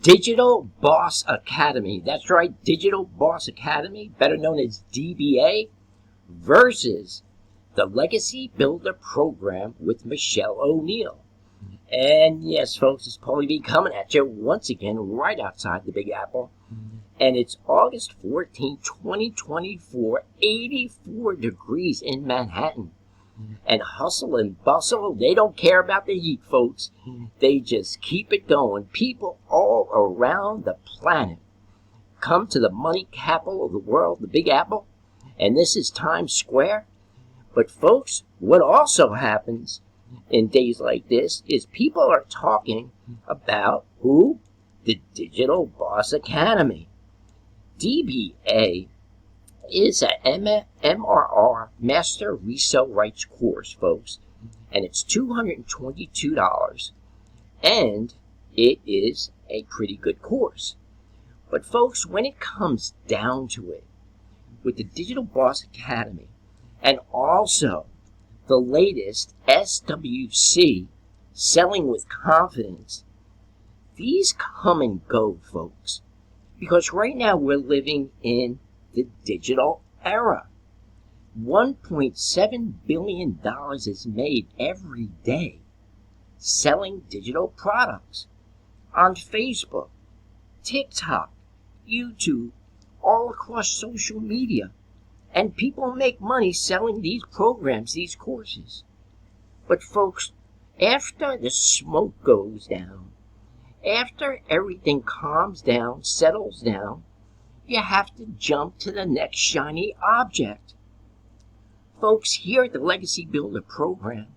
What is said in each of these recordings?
Digital Boss Academy. That's right, Digital Boss Academy, better known as DBA, versus the Legacy Builder Program with Michelle O'Neill. And yes, folks, it's Paulie B coming at you once again right outside the Big Apple. And it's August 14, 2024, 84 degrees in Manhattan. And hustle and bustle, they don't care about the heat, folks. They just keep it going. People all around the planet come to the money capital of the world, the Big Apple, and this is Times Square. But folks, what also happens in days like this is people are talking about who? The Digital Boss Academy. DBA is a MRR Master Resale Rights course, folks, and it's $222, and it is a pretty good course. But folks, when it comes down to it, with the Digital Boss Academy and also the latest SWC, Selling with Confidence, these come and go, folks, because right now we're living in the digital era. $1.7 billion is made every day selling digital products on Facebook, TikTok, YouTube, all across social media. And people make money selling these programs, these courses. But folks, after the smoke goes down, after everything calms down, settles down, you have to jump to the next shiny object. Folks, here at the Legacy Builder Program,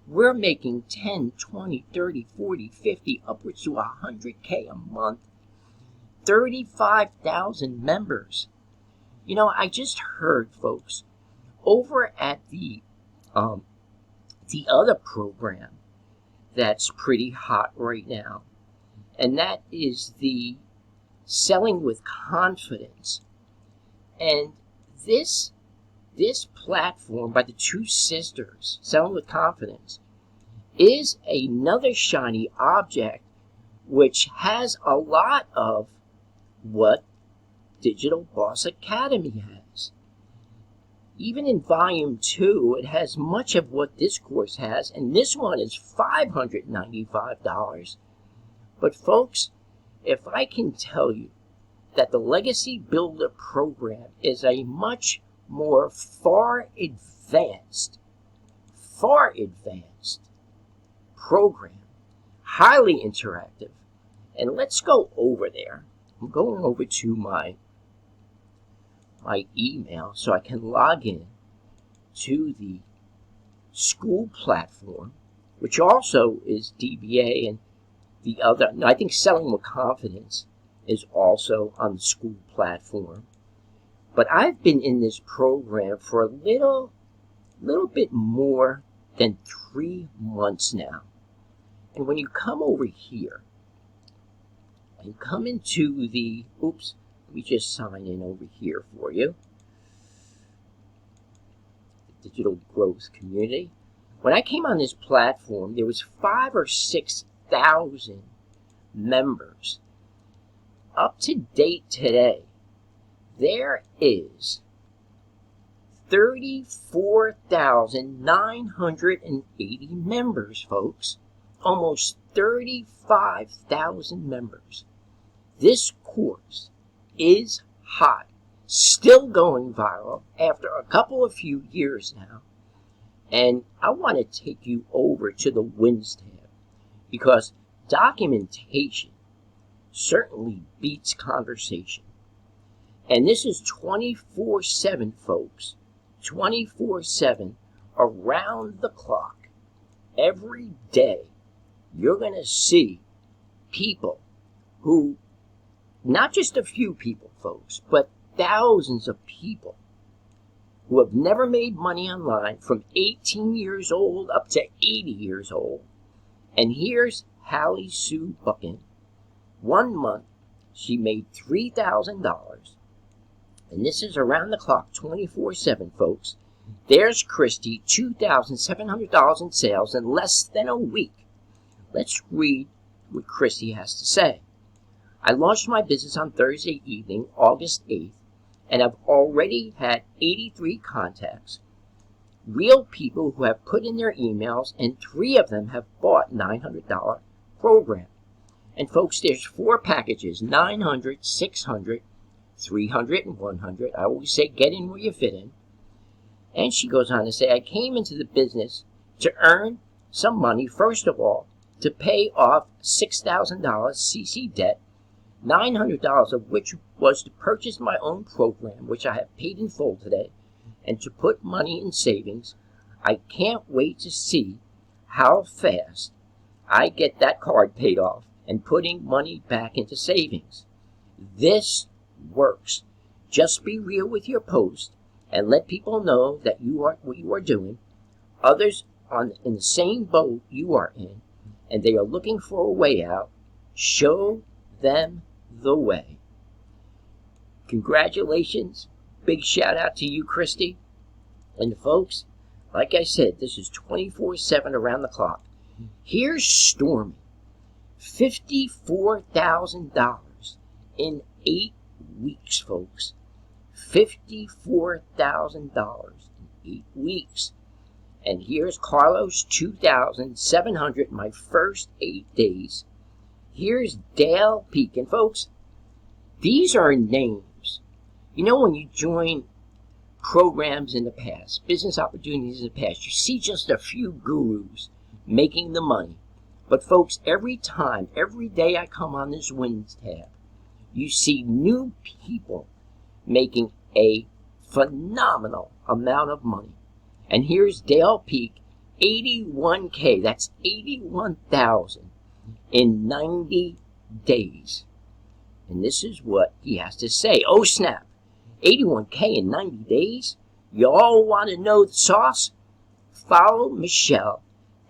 we're making 10, 20, 30, 40, 50, upwards to 100K a month, 35,000 members. You know, I just heard, folks, over at the other program that's pretty hot right now, and that is the Selling with Confidence. And this platform by the two sisters, Selling with Confidence, is another shiny object which has a lot of what Digital Boss Academy has. Even in Volume 2, it has much of what this course has, and this one is $595. But folks, if I can tell you that the Legacy Builder Program is a much more far advanced program, highly interactive, and let's go over there. I'm going over to my email so I can log in to the school platform, which also is DBA, and the other, I think Selling with Confidence is also on the school platform. But I've been in this program for a little bit more than 3 months now. And when you come over here, and come into the, let me just sign in over here for you. The Digital Growth Community. When I came on this platform, there was 5,000 or 6,000 members. Up to date today, there is 34,980 members, folks. Almost 35,000 members. This course is hot, still going viral after a few years now. And I want to take you over to the Wins tab, because documentation certainly beats conversation. And this is 24/7, folks. 24/7, around the clock, every day. You're going to see people who, not just a few people, folks, but thousands of people who have never made money online from 18 years old up to 80 years old. And here's Hallie Sue Buchan. 1 month, she made $3,000. And this is around the clock, 24/7, folks. There's Christy, $2,700 in sales in less than a week. Let's read what Christy has to say. I launched my business on Thursday evening, August 8th, and I've already had 83 contacts, real people who have put in their emails, and 3 of them have bought $900 program. And folks, there's 4 packages, 900, 600, 300, and 100. I always say get in where you fit in. And she goes on to say, I came into the business to earn some money, first of all, to pay off $6,000 CC debt, $900 of which was to purchase my own program, which I have paid in full today, and to put money in savings. I can't wait to see how fast I get that card paid off and putting money back into savings. This works. Just be real with your post and let people know that you are what you are doing. Others in the same boat you are in, and they are looking for a way out. Show them the way. Congratulations. Big shout out to you, Christy. And folks, like I said, this is 24/7 around the clock. Here's Stormy. $54,000 in 8 weeks, folks. $54,000 in 8 weeks. And here's Carlos, 2,700 in my first 8 days. Here's Dale Peak. And folks, these are names. You know, when you join programs in the past, business opportunities in the past, you see just a few gurus making the money. But folks, every day I come on this Wins tab, you see new people making a phenomenal amount of money. And here's Dale Peak, 81K. That's 81,000 in 90 days. And this is what he has to say. Oh snap, 81K in 90 days? Y'all want to know the sauce? Follow Michelle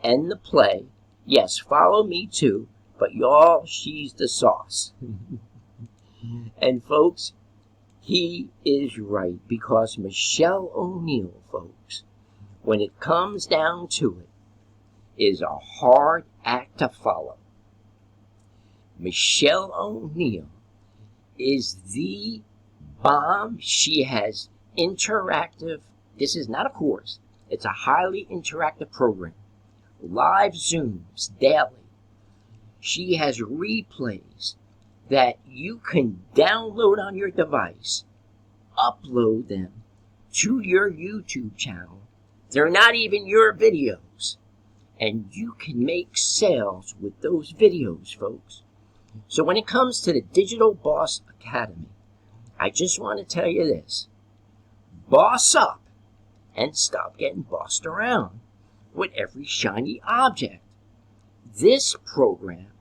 and the play. Yes, follow me too, but y'all, she's the sauce. And folks, he is right, because Michelle O'Neill, folks, when it comes down to it, is a hard act to follow. Michelle O'Neill is the bomb. She has interactive, this is not a course, it's a highly interactive program. Live Zooms daily. She has replays that you can download on your device, upload them to your YouTube channel. They're not even your videos. And you can make sales with those videos, folks. So when it comes to the Digital Boss Academy, I just want to tell you this. Boss up and stop getting bossed around with every shiny object. This program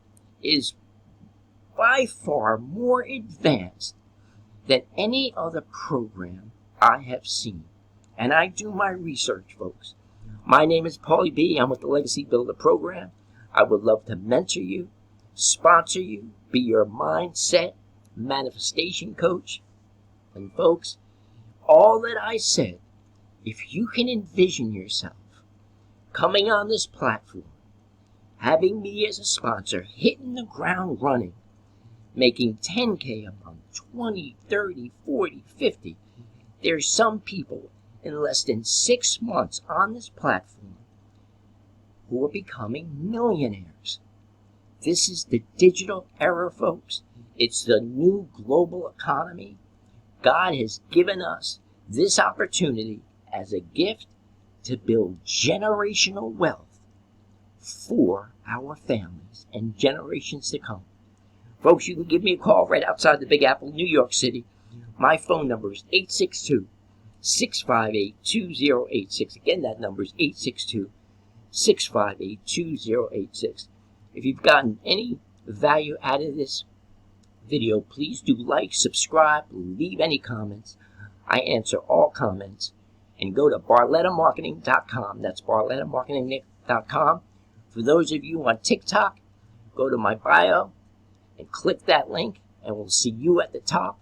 is by far more advanced than any other program I have seen. And I do my research, folks. My name is Paulie B. I'm with the Legacy Builder Program. I would love to mentor you, sponsor you, be your mindset manifestation coach. And folks, all that I said, if you can envision yourself coming on this platform, having me as a sponsor, hitting the ground running, making 10K a month, 20, 30, 40, 50. There's some people in less than 6 months on this platform who are becoming millionaires. This is the digital era, folks. It's the new global economy. God has given us this opportunity as a gift to build generational wealth for our families and generations to come. Folks, you can give me a call right outside the Big Apple, New York City. My phone number is 862-658-2086. Again, that number is 862-658-2086. If you've gotten any value out of this video, please do like, subscribe, leave any comments. I answer all comments. And go to barlettamarketing.com. That's barlettamarketing.com. For those of you on TikTok, go to my bio and click that link, and we'll see you at the top.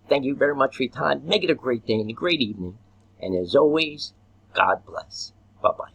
Thank you very much for your time. Make it a great day and a great evening. And as always, God bless. Bye-bye.